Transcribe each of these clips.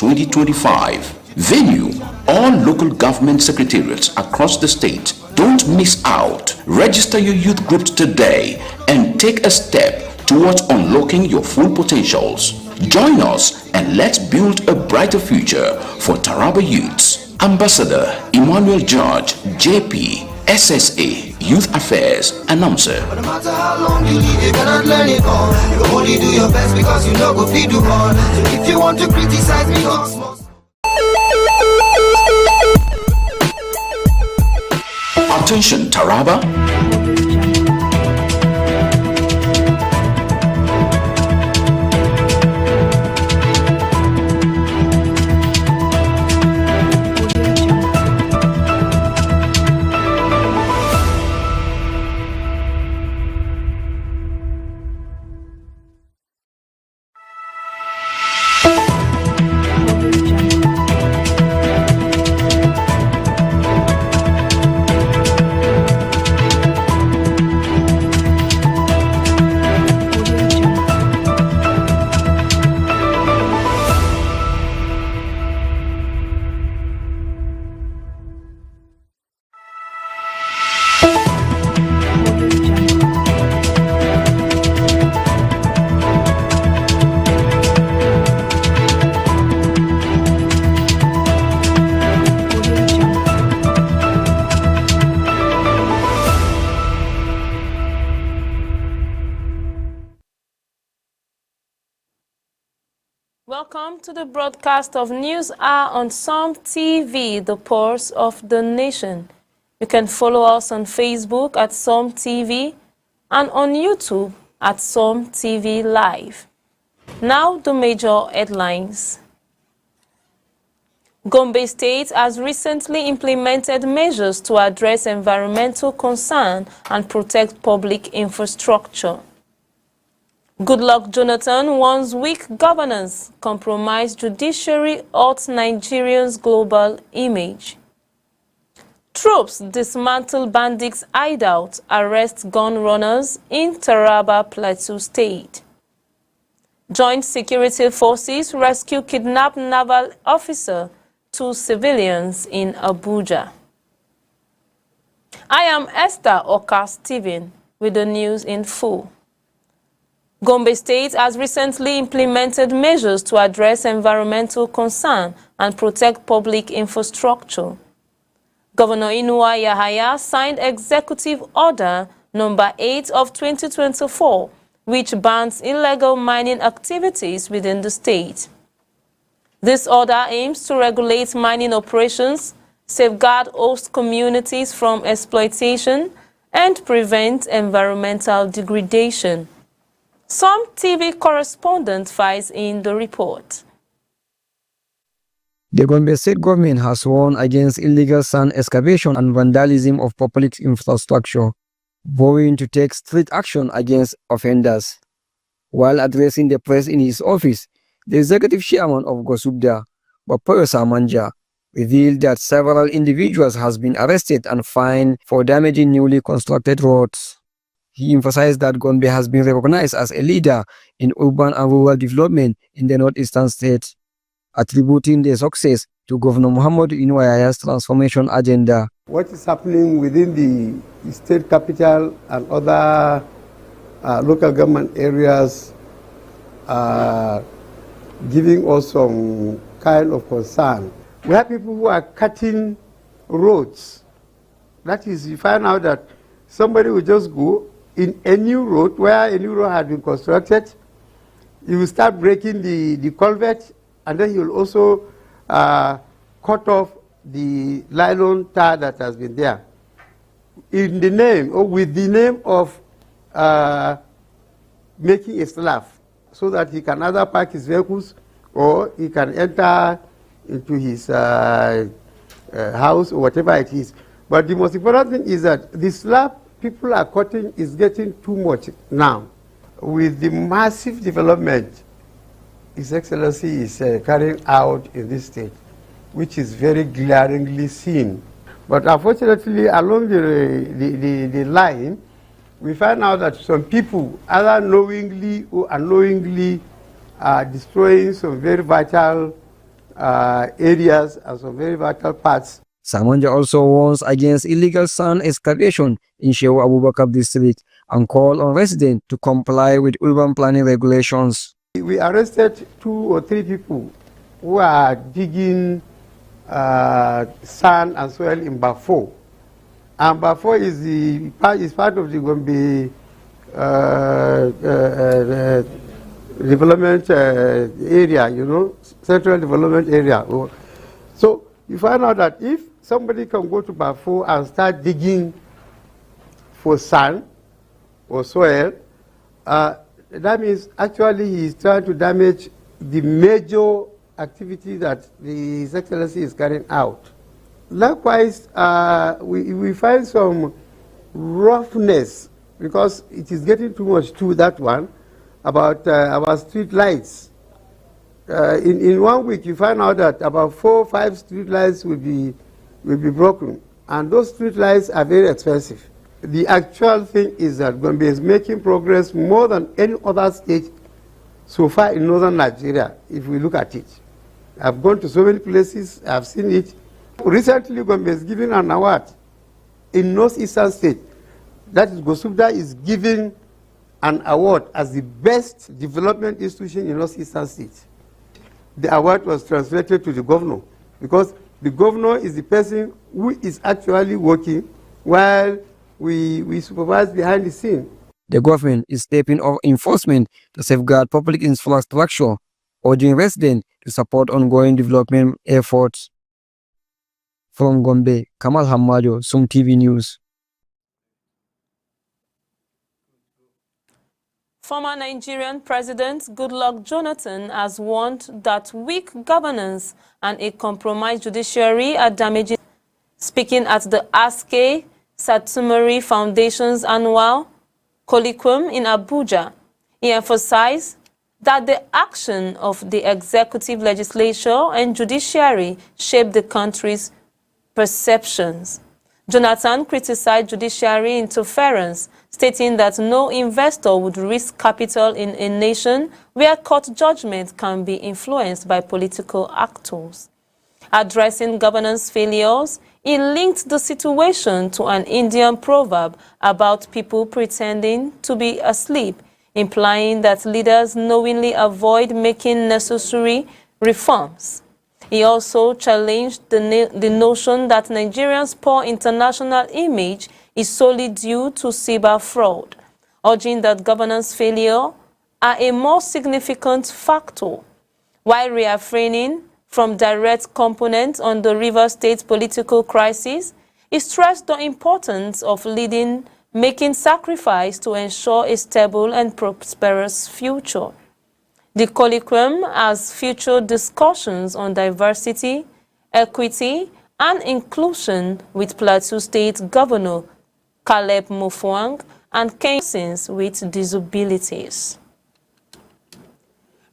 2025. Venue, all local government secretariats across the state. Don't miss out. Register your youth groups today and take a step towards unlocking your full potentials. Join us and let's build a brighter future for Taraba youths. Ambassador Emmanuel George, JP, SSA, Youth Affairs, Announcer. No matter how long you live, you cannot learn it all. You can only do your best because you know go feed you all. So if you want to criticize me, go small. Attention Taraba. Welcome to the broadcast of News Hour on SOM TV, the pulse of the nation. You can follow us on Facebook at SOM TV and on YouTube at SOM TV Live. Now the major headlines. Gombe State has recently implemented measures to address environmental concern and protect public infrastructure. Goodluck Jonathan warns weak governance, compromise judiciary, hurts Nigerians' global image. Troops dismantle bandits' hideout, arrest gun runners in Taraba, Plateau State. Joint security forces rescue kidnapped naval officer, 2 civilians in Abuja. I am Esther Oka Stephen with the news in full. Gombe State has recently implemented measures to address environmental concern and protect public infrastructure. Governor Inuwa Yahaya signed Executive Order Number 8 of 2024, which bans illegal mining activities within the state. This order aims to regulate mining operations, safeguard host communities from exploitation, and prevent environmental degradation. SOM TV correspondent files in the report. The Gombe State government has warned against illegal sand excavation and vandalism of public infrastructure, vowing to take strict action against offenders. While addressing the press in his office, the executive chairman of GOSUBDA, Bapoyo Samanja, revealed that several individuals has been arrested and fined for damaging newly constructed roads. He emphasized that Gombe has been recognized as a leader in urban and rural development in the northeastern state, attributing the success to Governor Muhammadu Inuwa Yahaya's transformation agenda. What is happening within the state capital and other local government areas giving us some kind of concern. We have people who are cutting roads. That is, you find out that somebody will just go in a new road where a new road had been constructed. You will start breaking the culvert, and then he will also cut off the nylon tar that has been there. In the name, or with the name of making a slab, so that he can either park his vehicles or he can enter into his house or whatever it is. But the most important thing is that the slab people are cutting is getting too much now. With the massive development His Excellency is carrying out in this state, which is very glaringly seen. But unfortunately, along the line, we find out that some people, either knowingly or unknowingly, are destroying some very vital areas and some very vital parts. Samanja also warns against illegal sand excavation in Shehu Abubakar district and called on residents to comply with urban planning regulations. We arrested 2 or 3 people who are digging sand and soil in Bafo. And Bafo is part of the Gombe development area, you know, central development area. So you find out that if somebody can go to Bafo and start digging for sand or soil, that means actually he is trying to damage the major activity that His Excellency is carrying out. Likewise, we find some roughness, because it is getting too much to that one, about our street lights. In 1 week, you find out that about 4 or 5 street lights will be broken, and those street lights are very expensive. The actual thing is that Gombe is making progress more than any other state so far in northern Nigeria, if we look at it. I've gone to so many places, I've seen it. Recently, Gombe is given an award in northeastern state. That is, Gosubda is giving an award as the best development institution in northeastern state. The award was translated to the governor, because the governor is the person who is actually working while we supervise behind the scene. The government is stepping up enforcement to safeguard public infrastructure, urging residents to support ongoing development efforts. From Gombe, Kamal Hammajo, Sum TV News. Former Nigerian President Goodluck Jonathan has warned that weak governance and a compromised judiciary are damaging. Speaking at the Aske Satsumari Foundation's annual colloquium in Abuja, he emphasized that the action of the executive, legislature, and judiciary shape the country's perceptions. Jonathan criticized judiciary interference, stating that no investor would risk capital in a nation where court judgment can be influenced by political actors. Addressing governance failures, he linked the situation to an Indian proverb about people pretending to be asleep, implying that leaders knowingly avoid making necessary reforms. He also challenged the notion that Nigeria's poor international image is solely due to cyber fraud, urging that governance failure are a more significant factor, while refraining from direct components on the Rivers State political crisis. He stressed the importance of leading, making sacrifice to ensure a stable and prosperous future. The colloquium has featured discussions on diversity, equity, and inclusion with Plateau State Governor Caleb Mufwang and Kenyans with disabilities.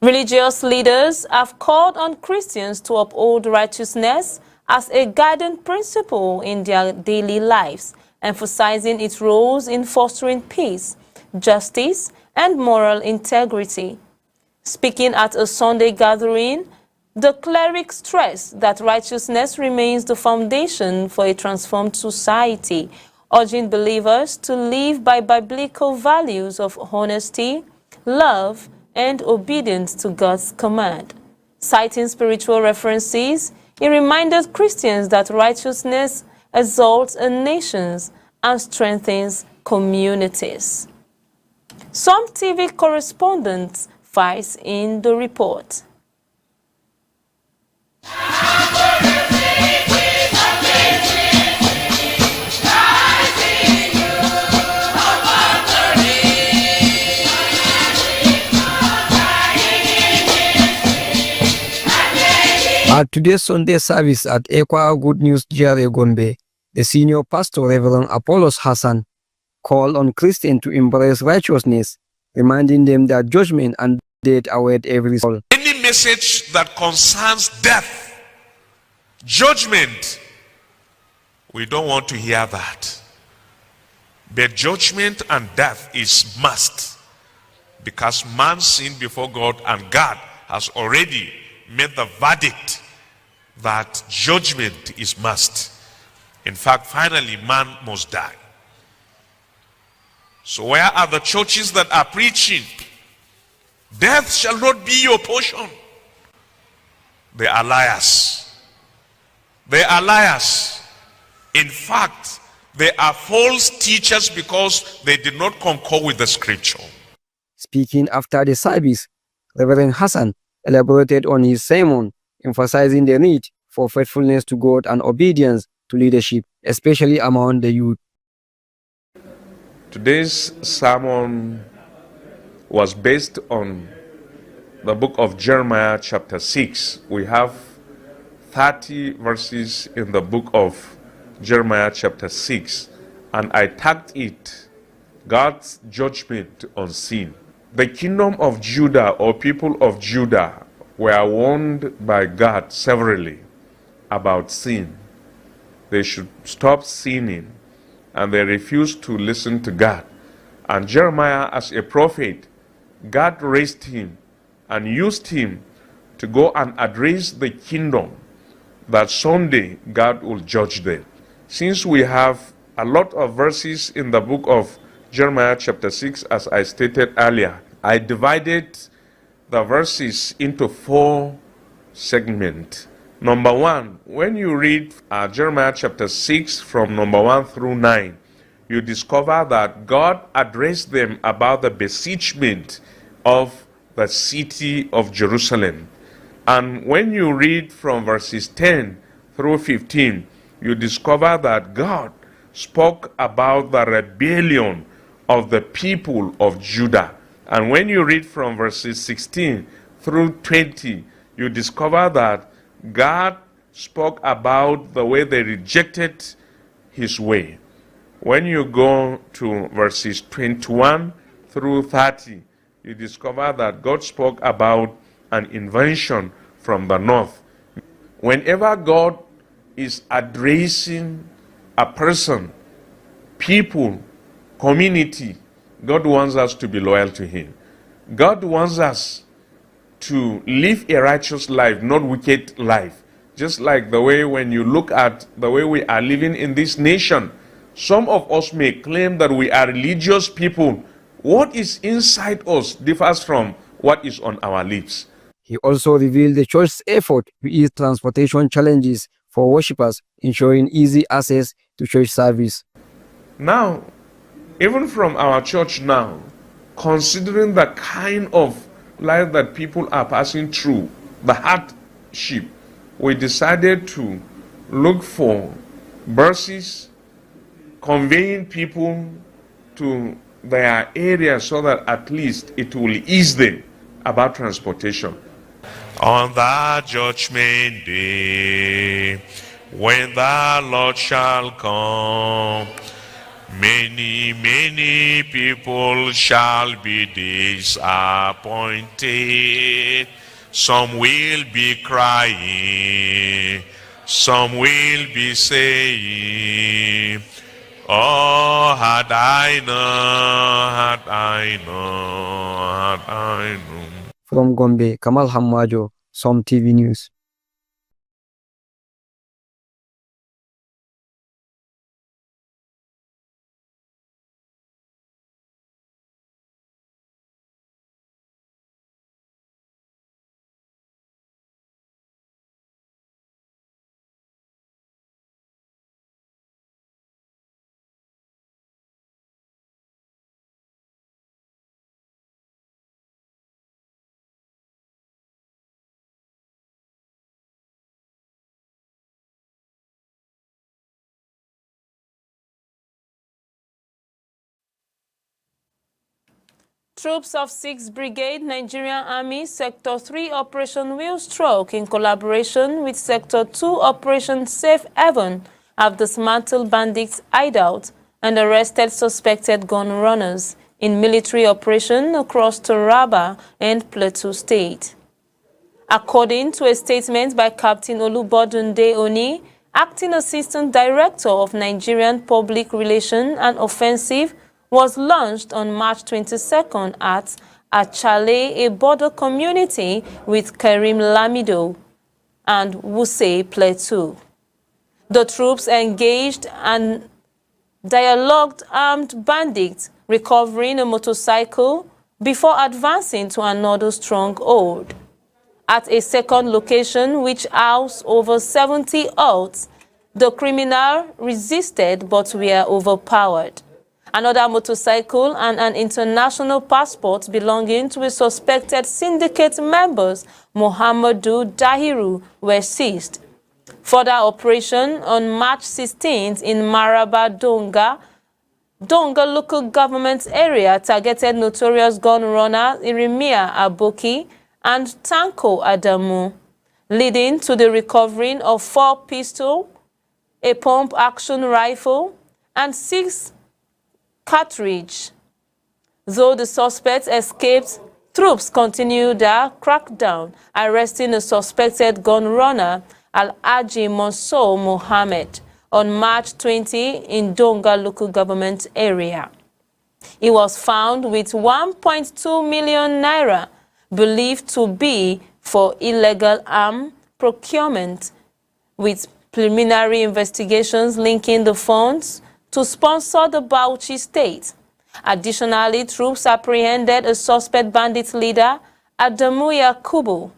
Religious leaders have called on Christians to uphold righteousness as a guiding principle in their daily lives, emphasizing its roles in fostering peace, justice, and moral integrity. Speaking at a Sunday gathering, the cleric stressed that righteousness remains the foundation for a transformed society, urging believers to live by biblical values of honesty, love, and obedience to God's command. Citing spiritual references, he reminded Christians that righteousness exalts nations and strengthens communities. Some TV correspondents fights in the report. At today's Sunday service at Ekwa Good News GRA Gombe, the senior pastor Reverend Apollos Hassan called on Christians to embrace righteousness, reminding them that judgment and death await every soul. Any message that concerns death, judgment, we don't want to hear that. But judgment and death is must, because man sinned before God and God has already made the verdict that judgment is must. In fact, finally, man must die. So where are the churches that are preaching, death shall not be your portion? They are liars. They are liars. In fact, they are false teachers because they did not concur with the scripture. Speaking after the service, Reverend Hassan elaborated on his sermon, emphasizing the need for faithfulness to God and obedience to leadership, especially among the youth. Today's sermon was based on the book of Jeremiah chapter 6. We have 30 verses in the book of Jeremiah chapter 6, and I tagged it, God's judgment on sin. The kingdom of Judah, or people of Judah, were warned by God severally about sin. They should stop sinning, and they refused to listen to God. And Jeremiah, as a prophet, God raised him and used him to go and address the kingdom that someday God will judge them. Since we have a lot of verses in the book of Jeremiah chapter 6, as I stated earlier, I divided the verses into 4 segments. Number 1, when you read Jeremiah chapter 6 from number 1 through 9, you discover that God addressed them about the besiegement of the city of Jerusalem. And when you read from verses 10 through 15, you discover that God spoke about the rebellion of the people of Judah. And when you read from verses 16 through 20, you discover that God spoke about the way they rejected his way. When you go to verses 21 through 30, you discover that God spoke about an invention from the north. Whenever God is addressing a person, people, community, God wants us to be loyal to him. God wants us to live a righteous life, not wicked life. Just like the way when you look at the way we are living in this nation, some of us may claim that we are religious people. What is inside us differs from what is on our lips. He also revealed the church's effort to ease transportation challenges for worshippers, ensuring easy access to church service. Now, even from our church now, considering the kind of life that people are passing through, the hardship, we decided to look for buses conveying people to their area so that at least it will ease them about transportation. On that judgment day, when the Lord shall come, many, many people shall be disappointed. Some will be crying, some will be saying, oh, had I known, had I known, had I known. From Gombe, Kamal Hamajo, Som TV News. Troops of 6th Brigade Nigerian Army Sector 3 Operation Wheel Stroke in collaboration with Sector 2 Operation Safe Haven have dismantled bandits' hideout and arrested suspected gun runners in military operation across Taraba and Plateau State. According to a statement by Captain Olubodunde Oni, Acting Assistant Director of Nigerian Public Relations and Offensive, was launched on March 22nd at Achale, a border community with Karim Lamido. and Wuse Plateau. The troops engaged and dialogued armed bandits, recovering a motorcycle before advancing to another stronghold. At a second location, which housed over 70 huts, the criminal resisted but were overpowered. Another motorcycle and an international passport belonging to a suspected syndicate members, Mohamedou Dahiru, were seized. Further operation on March 16th in Maraba Donga local government area targeted notorious gun runner Iremia Aboki and Tanko Adamu, leading to the recovery of 4 pistols, a pump-action rifle, and 6 cartridges. Though the suspects escaped, troops continued their crackdown, arresting a suspected gun runner, Al-Haji Mansour Mohammed, on March 20 in Donga local government area. He was found with 1.2 million naira, believed to be for illegal arm procurement, with preliminary investigations linking the funds to sponsor the Bauchi state. Additionally, troops apprehended a suspect bandit leader, Adamu Yakubu,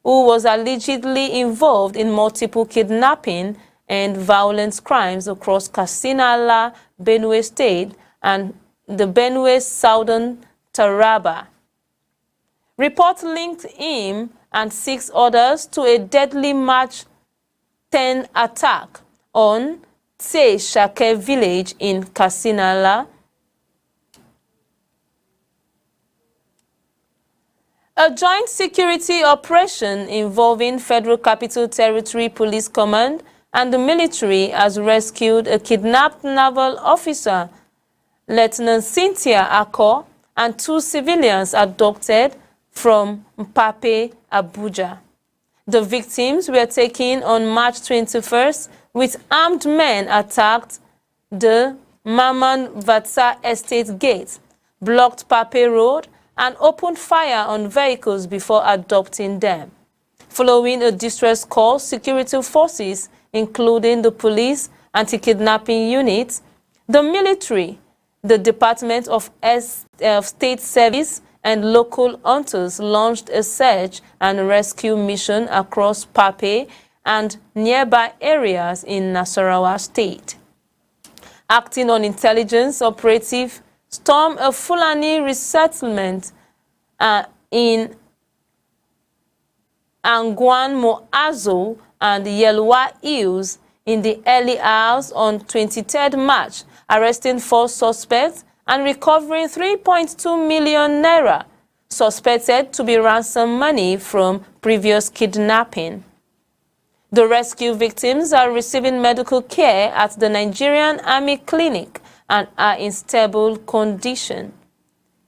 who was allegedly involved in multiple kidnapping and violent crimes across Katsina, Benue State, and the Benue Southern Taraba. Reports linked him and 6 others to a deadly March 10 attack on Tse Shake village in Katsina. A joint security operation involving Federal Capital Territory Police Command and the military has rescued a kidnapped naval officer, Lieutenant Cynthia Akko, and 2 civilians abducted from Mpape, Abuja. The victims were taken on March 21st with armed men attacked the Maman Vatsa Estate Gate, blocked Pape Road, and opened fire on vehicles before abducting them. Following a distress call, security forces, including the police, anti-kidnapping units, the military, the Department of State Service, and local hunters launched a search and rescue mission across Pape and nearby areas in Nasarawa State. Acting on intelligence, operative stormed a Fulani resettlement in Angwan Moazo and Yelwa Hills in the early hours on 23rd March, arresting 4 suspects and recovering 3.2 million naira, suspected to be ransom money from previous kidnapping. The rescue victims are receiving medical care at the Nigerian Army Clinic and are in stable condition.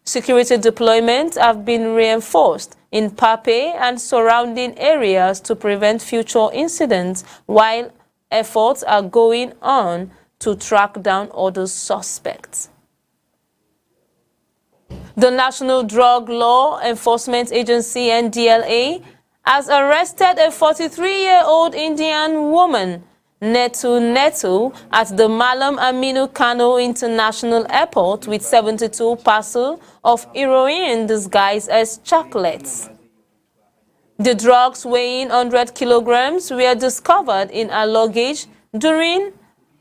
Security deployments have been reinforced in Pape and surrounding areas to prevent future incidents, while efforts are going on to track down other suspects. The National Drug Law Enforcement Agency, NDLA, has arrested a 43-year-old Indian woman, Netu, at the Malam Aminu Kano International Airport with 72 parcels of heroin disguised as chocolates. The drugs weighing 100 kilograms were discovered in her luggage during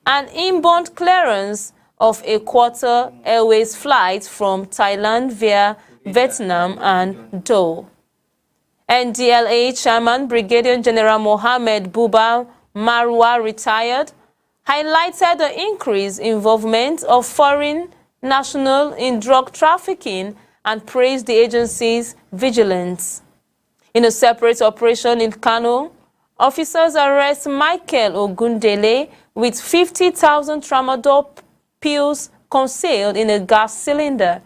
an inbound clearance of a Qatar Airways flight from Thailand via Vietnam and Doha. NDLA Chairman Brigadier General Mohammed Buba Marwa, retired, highlighted the increased involvement of foreign nationals in drug trafficking and praised the agency's vigilance. In a separate operation in Kano, officers arrest Michael Ogundele with 50,000 tramadol pills concealed in a gas cylinder.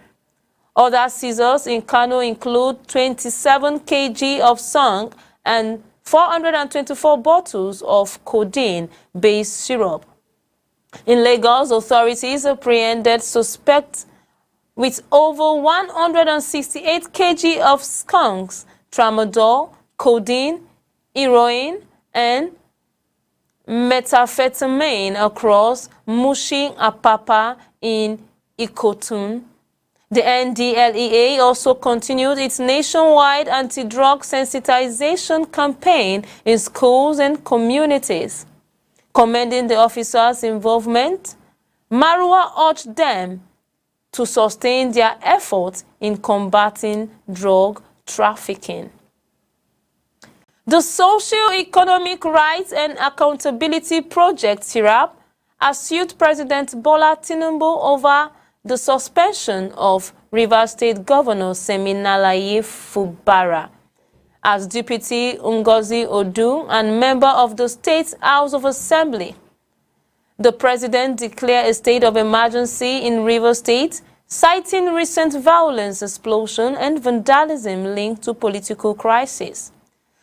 Other seizures in Kano include 27 kg of song and 424 bottles of codeine-based syrup. In Lagos, authorities apprehended suspects with over 168 kg of skunks, tramadol, codeine, heroin, and methamphetamine across Mushi Apapa in Ikotun. The NDLEA also continued its nationwide anti-drug sensitization campaign in schools and communities. Commending the officers' involvement, Marwa urged them to sustain their efforts in combating drug trafficking. The Socio-Economic Rights and Accountability Project, SIRAP, has sued President Bola Tinubu over the suspension of Rivers State Governor Seminalayi Fubara as Deputy Ngozi Odu and member of the State House of Assembly. The president declared a state of emergency in Rivers State, citing recent violence, explosion, and vandalism linked to political crisis.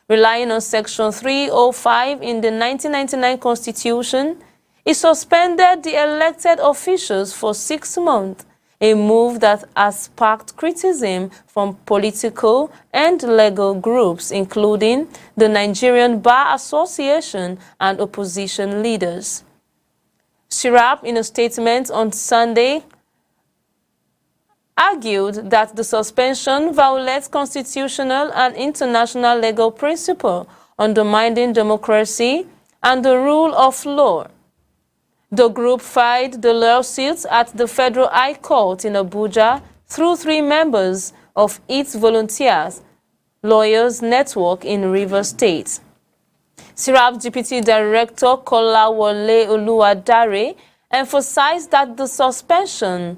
Relying on Section 305 in the 1999 Constitution, it suspended the elected officials for 6 months, a move that has sparked criticism from political and legal groups, including the Nigerian Bar Association and opposition leaders. SIRAP, in a statement on Sunday, argued that the suspension violates constitutional and international legal principle, undermining democracy and the rule of law. The group filed the lawsuits at the Federal High Court in Abuja through 3 members of its Volunteers Lawyers Network in Rivers State. SIRAP Deputy Director Kolawole Oluwadare emphasized that the suspension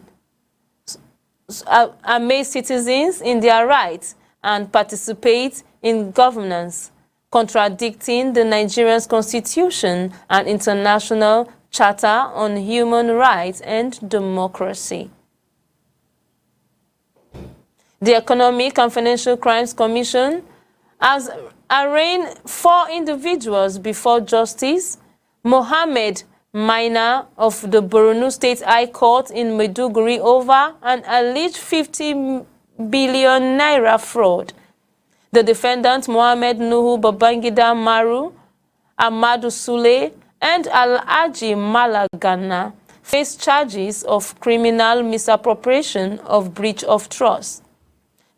amaze citizens in their rights and participate in governance, contradicting the Nigerian Constitution and International Charter on Human Rights and Democracy. The Economic and Financial Crimes Commission has arraigned 4 individuals before Justice Mohammed Maina of the Borno State High Court in Maiduguri over an alleged 50 billion naira fraud. The defendants Mohammed Nuhu Babangida Maru, Amadou Sule, and Alhaji Malagana face charges of criminal misappropriation of breach of trust.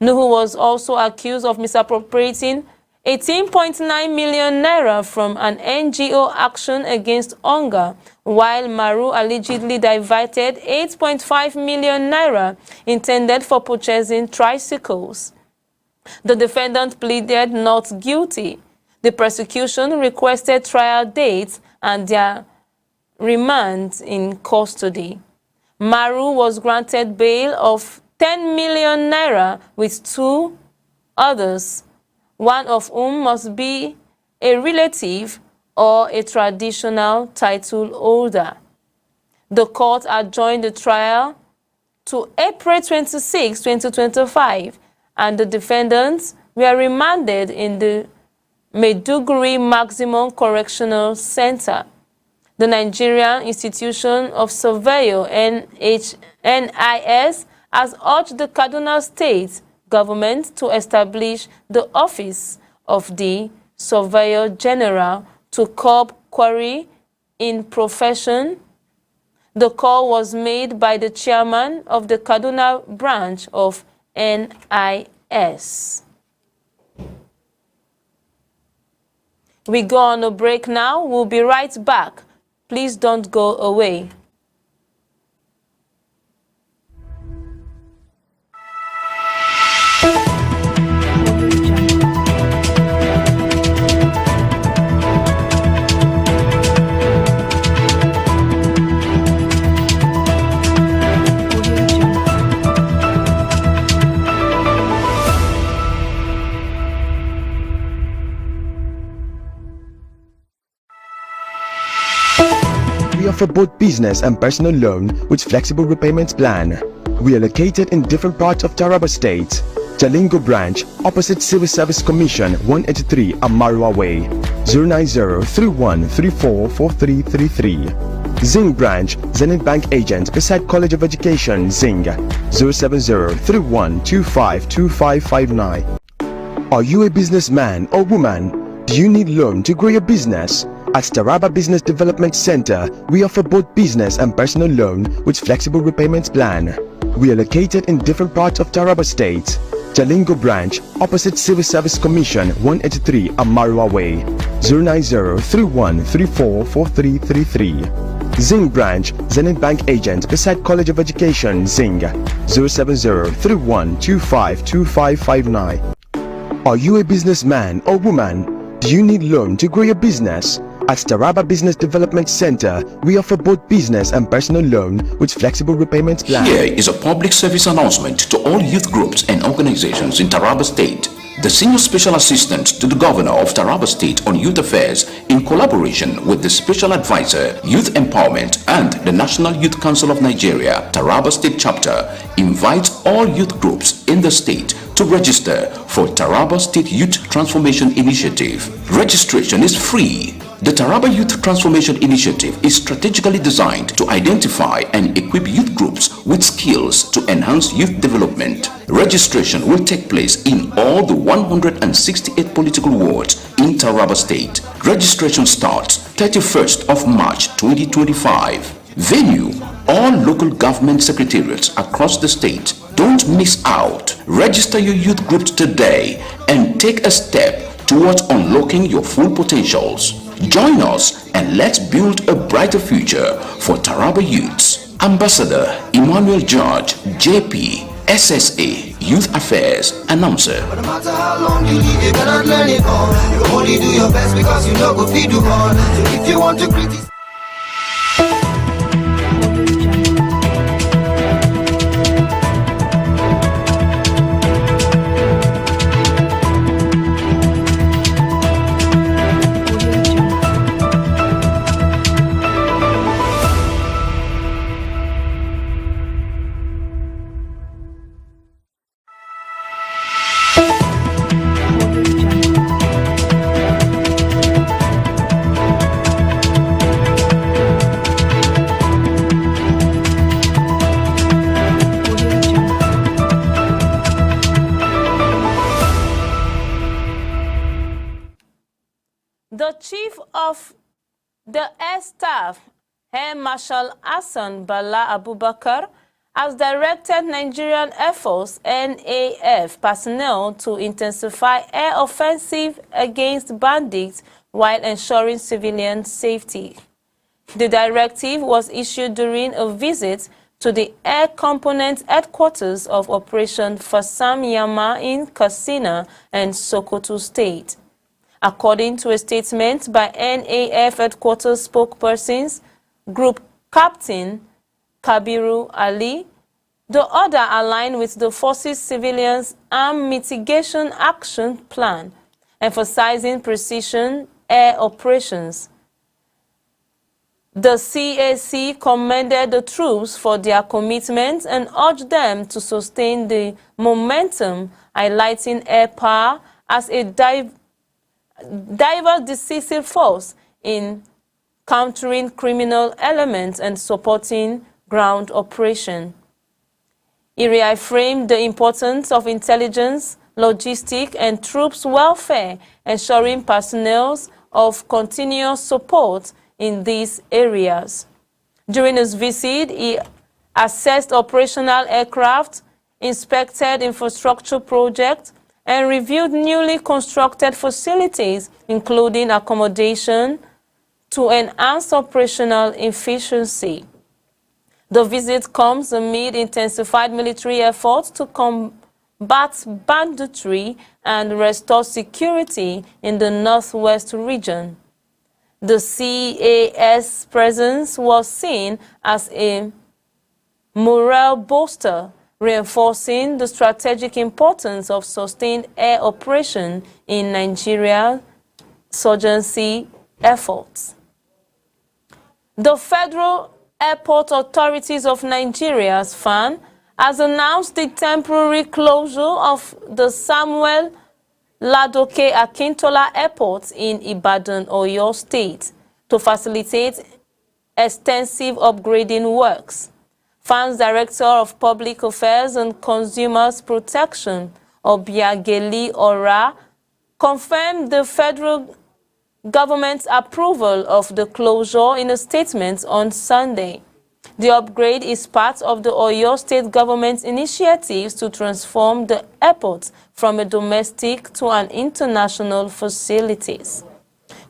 Nuhu was also accused of misappropriating 18.9 million naira from an NGO action against hunger, while Maru allegedly diverted 8.5 million naira intended for purchasing tricycles. The defendant pleaded not guilty. The prosecution requested trial dates and their remand in custody. Maru was granted bail of 10 million naira with 2 others, one of whom must be a relative or a traditional title holder. The court adjourned the trial to April 26, 2025, and the defendants were remanded in the Maiduguri Maximum Correctional Center. The Nigerian Institution of Surveyor NIS has urged the Kaduna State government to establish the office of the Surveyor General to curb quarry in profession. The call was made by the chairman of the Kaduna branch of NIS. We go on a break now. We'll be right back. Please don't go away. We offer both business and personal loan with flexible repayment plan. We are located in different parts of Taraba State. Jalingo branch, opposite Civil Service Commission, 183 Amarua Way, 090-3134-4333. Zing branch, Zenith Bank agent beside College of Education, Zing, 070-3125-2559. Are you a businessman or woman? Do you need loan to grow your business? At Taraba Business Development Center, we offer both business and personal loan with flexible repayments plan. We are located in different parts of Taraba State. Jalingo branch, opposite Civil Service Commission, 183 Amarua Way, 090-3134-4333. Zing branch, Zenith Bank agent beside College of Education, Zing, 070-3125-2559. Are you a businessman or woman? Do you need loan to grow your business? At Taraba Business Development Center, we offer both business and personal loan with flexible repayments plan. Here is a public service announcement to all youth groups and organizations in Taraba State. The Senior Special Assistant to the Governor of Taraba State on Youth Affairs, in collaboration with the Special Advisor, Youth Empowerment and the National Youth Council of Nigeria, Taraba State Chapter, invites all youth groups in the state to register for Taraba State Youth Transformation Initiative. Registration is free. The Taraba Youth Transformation Initiative is strategically designed to identify and equip youth groups with skills to enhance youth development. Registration will take place in all the 168 political wards in Taraba State. Registration starts 31st of March 2025. Venue: all local government secretariats across the state. Don't miss out. Register your youth groups today and take a step towards unlocking your full potentials. Join us and let's build a brighter future for Taraba youths. Ambassador Emmanuel George, JP, SSA, Youth Affairs, Announcer. But no matter how long you live, you cannot learn it all. You only do your best because you know go feed you all. So if you want to criticize. The Chief of the Air Staff, Air Marshal Hassan Bala Abubakar, has directed Nigerian Air Force (NAF) personnel to intensify air offensive against bandits while ensuring civilian safety. The directive was issued during a visit to the Air Component headquarters of Operation Fasam Yama in Katsina and Sokoto State. According to a statement by NAF headquarters spokespersons, Group Captain Kabiru Ali, the order aligned with the force's civilians armed mitigation action plan, emphasizing precision air operations. The CAC commended the troops for their commitment and urged them to sustain the momentum, highlighting air power as a diverse decisive force in countering criminal elements and supporting ground operation. He reaffirmed the importance of intelligence, logistics, and troops' welfare, ensuring personnel of continuous support in these areas. During his visit, he assessed operational aircraft, inspected infrastructure projects, and reviewed newly constructed facilities, including accommodation, to enhance operational efficiency. The visit comes amid intensified military efforts to combat banditry and restore security in the Northwest region. The CAS presence was seen as a morale booster, reinforcing the strategic importance of sustained air operation in Nigeria's insurgency efforts. The Federal Airport Authorities of Nigeria's FAN has announced the temporary closure of the Samuel Ladoke Akintola Airport in Ibadan, Oyo State, to facilitate extensive upgrading works. FAN's Director of Public Affairs and Consumers Protection, Obiageli Ora, confirmed the federal government's approval of the closure in a statement on Sunday. The upgrade is part of the Oyo State government's initiatives to transform the airport from a domestic to an international facility.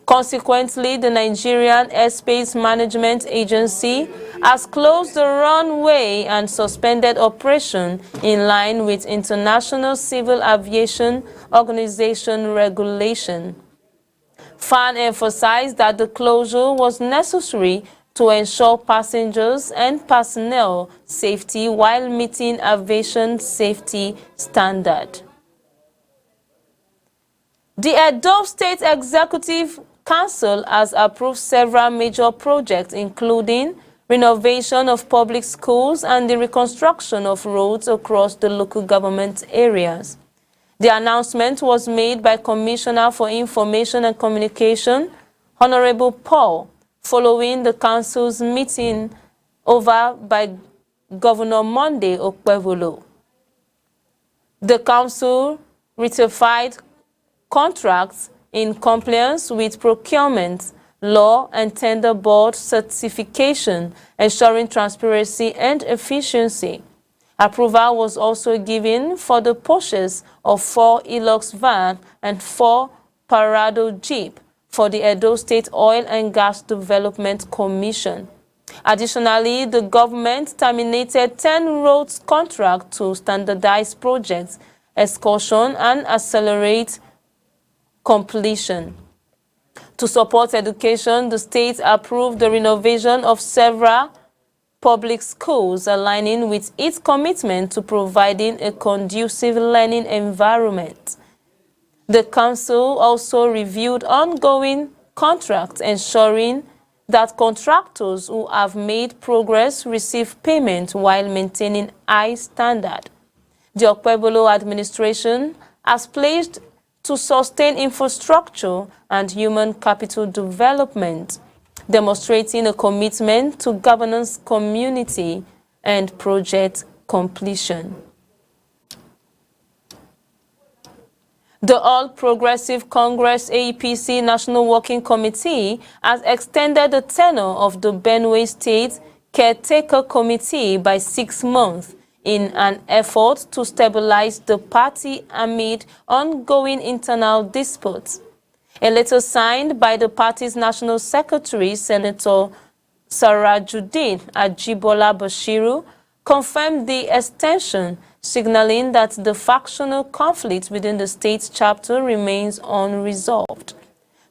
Consequently, the Nigerian Airspace Management Agency has closed the runway and suspended operation in line with International Civil Aviation Organization regulation. FAN emphasized that the closure was necessary to ensure passengers and personnel safety while meeting aviation safety standard. The Edo State Executive Council has approved several major projects, including renovation of public schools and the reconstruction of roads across the local government areas. The announcement was made by Commissioner for Information and Communication, Honorable Paul, following the council's meeting over by Governor Monday Okpebholo. The council ratified contracts in compliance with procurement, law, and tender board certification, ensuring transparency and efficiency. Approval was also given for the purchase of 4 Hilux van and 4 Parado Jeep for the Edo State Oil and Gas Development Commission. Additionally, the government terminated 10 roads contracts to standardize projects, excursion, and accelerate completion. To support education, the state approved the renovation of several public schools, aligning with its commitment to providing a conducive learning environment. The council also reviewed ongoing contracts, ensuring that contractors who have made progress receive payment while maintaining high standard. The Okpebholo administration has pledged to sustain infrastructure and human capital development, demonstrating a commitment to governance, community, and project completion. The All Progressive Congress APC National Working Committee has extended the tenure of the Benue State Caretaker Committee by 6 months in an effort to stabilize the party amid ongoing internal disputes. A letter signed by the party's National Secretary, Senator Sarajuddin Ajibola Bashiru, confirmed the extension, signaling that the factional conflict within the state chapter remains unresolved.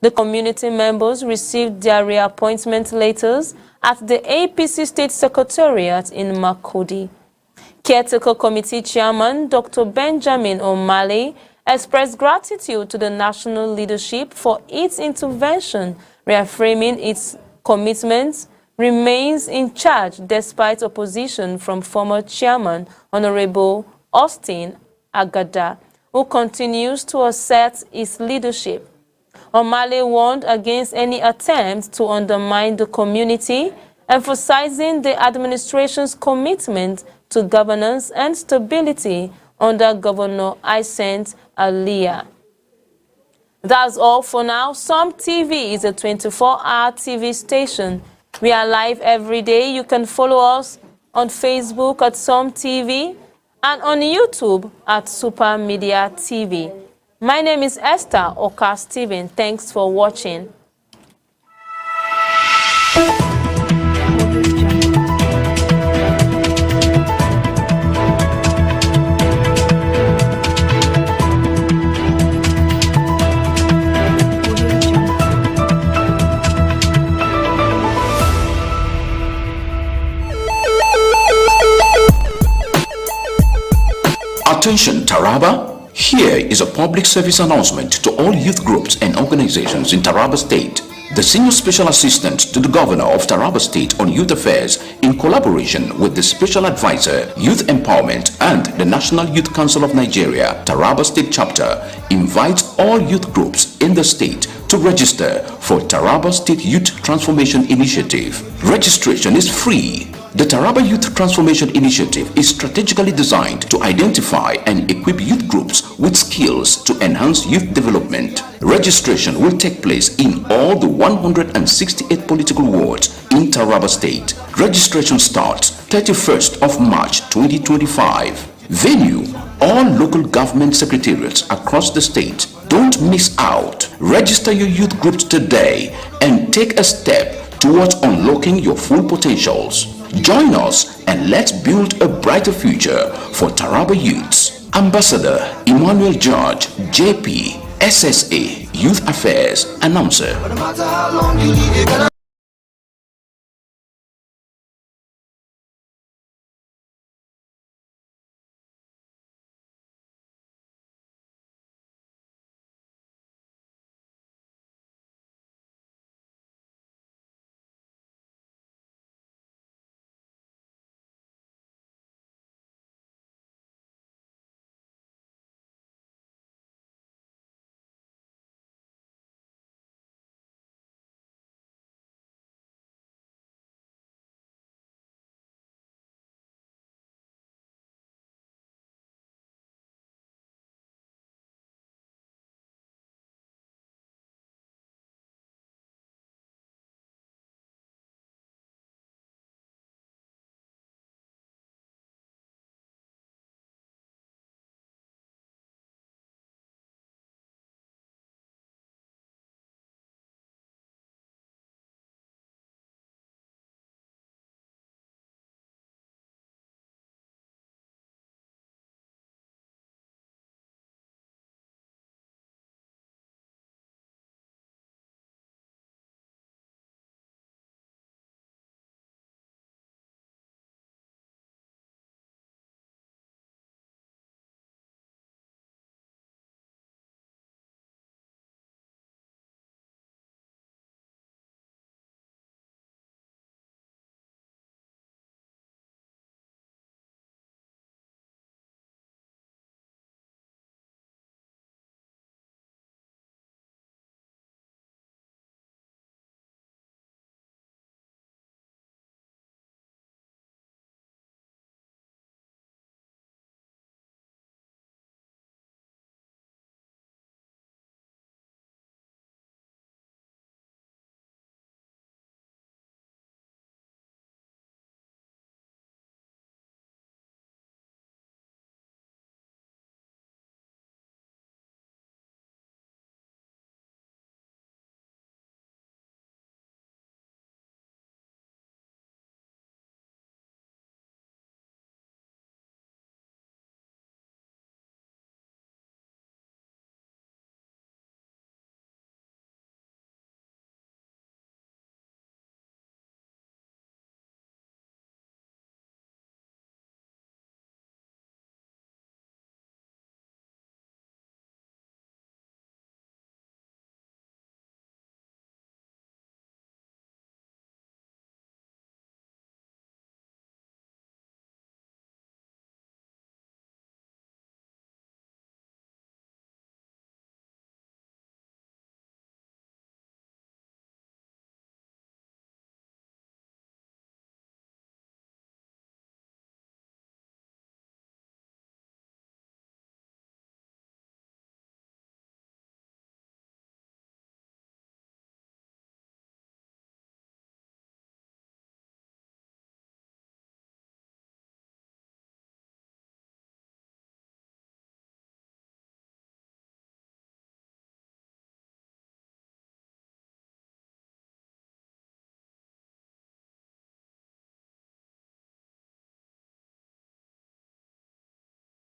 The community members received their reappointment letters at the APC State Secretariat in Makurdi. Caretaker Committee Chairman Dr. Benjamin O'Malley expressed gratitude to the national leadership for its intervention, reaffirming its commitment remains in charge despite opposition from former chairman Honorable Austin Agada, who continues to assert his leadership. O'Malley warned against any attempt to undermine the community, emphasizing the administration's commitment to governance and stability under Governor Hyacinthe Alia. That's all for now. Som TV is a 24-hour TV station. We are live every day. You can follow us on Facebook at Som TV and on YouTube at Super Media TV. My name is Esther Oka Steven. Thanks for watching. Attention Taraba, here is a public service announcement to all youth groups and organizations in Taraba State. The Senior Special Assistant to the Governor of Taraba State on Youth Affairs, in collaboration with the Special Advisor, Youth Empowerment and the National Youth Council of Nigeria, Taraba State Chapter, invites all youth groups in the state to register for Taraba State Youth Transformation Initiative. Registration is free The Taraba Youth Transformation Initiative is strategically designed to identify and equip youth groups with skills to enhance youth development. Registration will take place in all the 168 political wards in Taraba State. Registration starts 31st of March 2025. Venue: all local government secretariats across the state. Don't miss out. Register your youth groups today and take a step towards unlocking your full potentials. Join us and let's build a brighter future for Taraba youths. Ambassador Emmanuel George, JP, SSA, Youth Affairs, Announcer. No matter how long you live, you're gonna